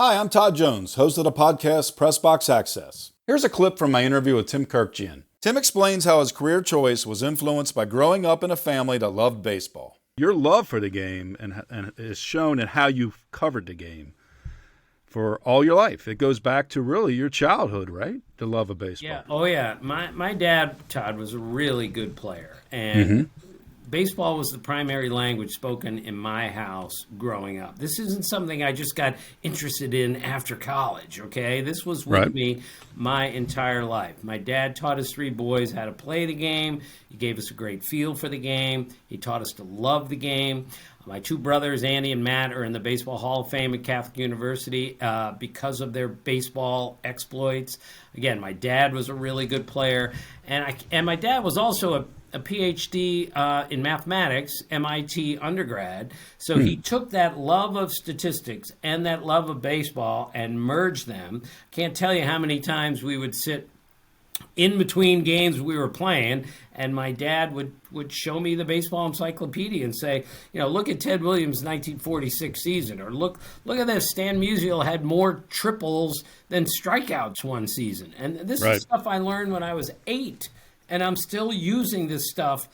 Hi, I'm Todd Jones, host of the podcast Pressbox Access. Here's a clip from my interview with Tim Kurkjian. Tim explains how his career choice was influenced by growing up in a family that loved baseball. Your love for the game and is shown in how you've covered the game for all your life. It goes back to really your childhood, right? The love of baseball. Yeah. Oh, yeah. My dad, Todd, was a really good player. And baseball was the primary language spoken in my house growing up. This isn't something I just got interested in after college, okay? This was with me my entire life. My dad taught his three boys how to play the game. He gave us a great feel for the game. He taught us to love the game. My two brothers, Andy and Matt, are in the Baseball Hall of Fame at Catholic University because of their baseball exploits. Again, my dad was a really good player, and my dad was also a PhD in mathematics, MIT undergrad. So he took that love of statistics and that love of baseball and merged them. Can't tell you how many times we would sit in between games we were playing, and my dad would show me the baseball encyclopedia and say, look at Ted Williams' 1946 season, or look at this. Stan Musial had more triples than strikeouts one season. And this is stuff I learned when I was 8, and I'm still using this stuff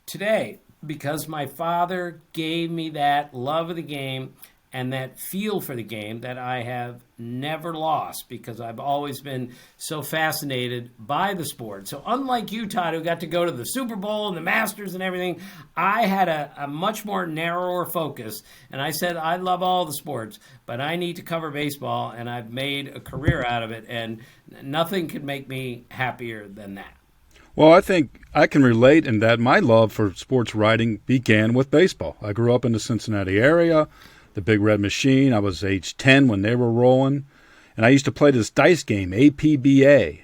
today because my father gave me that love of the game and that feel for the game that I have never lost because I've always been so fascinated by the sport. So unlike you, Todd, who got to go to the Super Bowl and the Masters and everything, I had a much more narrower focus. And I said, I love all the sports, but I need to cover baseball, and I've made a career out of it, and nothing could make me happier than that. Well, I think I can relate in that my love for sports writing began with baseball. I grew up in the Cincinnati area. The Big Red Machine. I was age 10 when they were rolling. And I used to play this dice game, APBA,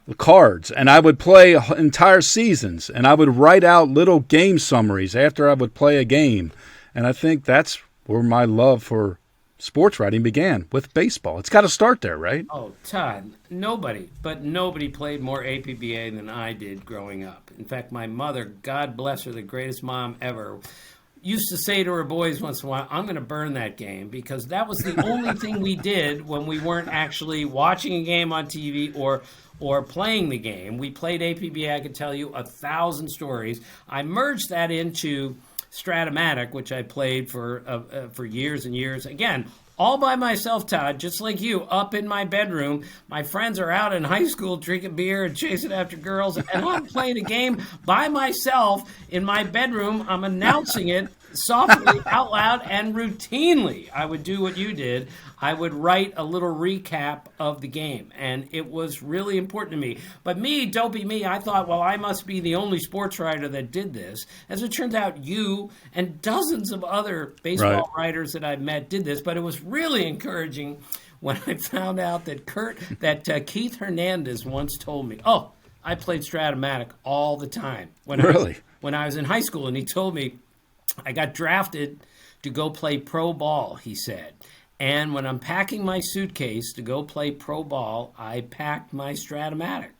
the cards. And I would play entire seasons. And I would write out little game summaries after I would play a game. And I think that's where my love for sports writing began, with baseball. It's got to start there, right? Oh, Todd, nobody played more APBA than I did growing up. In fact, my mother, God bless her, the greatest mom ever, used to say to her boys once in a while, I'm going to burn that game, because that was the only thing we did when we weren't actually watching a game on TV or playing the game. We played APBA. I could tell you 1,000 stories. I merged that into Strat-O-Matic, which I played for years and years. Again, all by myself, Todd, just like you, up in my bedroom. My friends are out in high school drinking beer and chasing after girls, and I'm playing a game by myself in my bedroom. I'm announcing it softly, out loud, and routinely. I would do what you did. I would write a little recap of the game, and it was really important to me. But me, dopey me, I thought, well, I must be the only sports writer that did this. As it turns out, you and dozens of other baseball writers that I've met did this, but it was really encouraging when I found out that Keith Hernandez once told me, I played Strat-O-Matic all the time when I was in high school, and he told me I got drafted to go play pro ball, he said. And when I'm packing my suitcase to go play pro ball, I packed my Strat-O-Matic.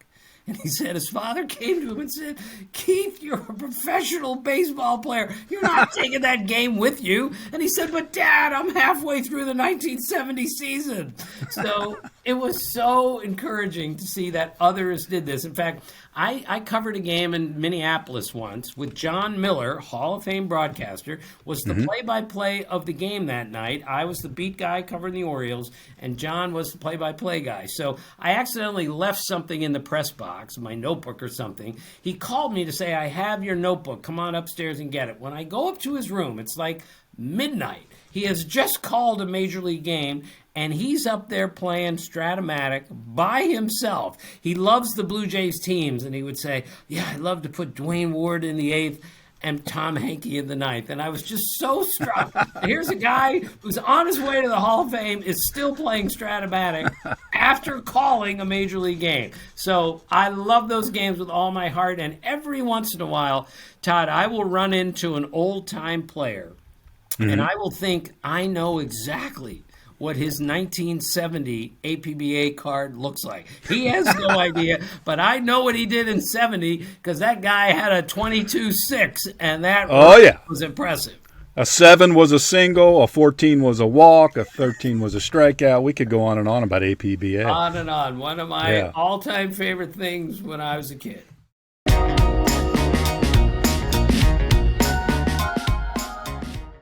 And he said his father came to him and said, Keith, you're a professional baseball player. You're not taking that game with you. And he said, but Dad, I'm halfway through the 1970 season. So it was so encouraging to see that others did this. In fact, I covered a game in Minneapolis once with John Miller, Hall of Fame broadcaster, was the play-by-play of the game that night. I was the beat guy covering the Orioles, and John was the play-by-play guy. So I accidentally left something in the press box, my notebook or something. He called me to say, I have your notebook. Come on upstairs and get it. When I go up to his room, it's like midnight. He has just called a major league game, and he's up there playing Strat-O-Matic by himself. He loves the Blue Jays teams, and he would say, I'd love to put Dwayne Ward in the 8th and Tom Hankey in the 9th. And I was just so struck. Here's a guy who's on his way to the Hall of Fame, is still playing Strat-O-Matic after calling a major league game. So I love those games with all my heart, and every once in a while, Todd, I will run into an old-time player, and I will think, I know exactly what his 1970 APBA card looks like. He has no idea, but I know what he did in 70 because that guy had a 22-6, and that was impressive. A 7 was a single, a 14 was a walk, a 13 was a strikeout. We could go on and on about APBA. On and on. One of my all-time favorite things when I was a kid.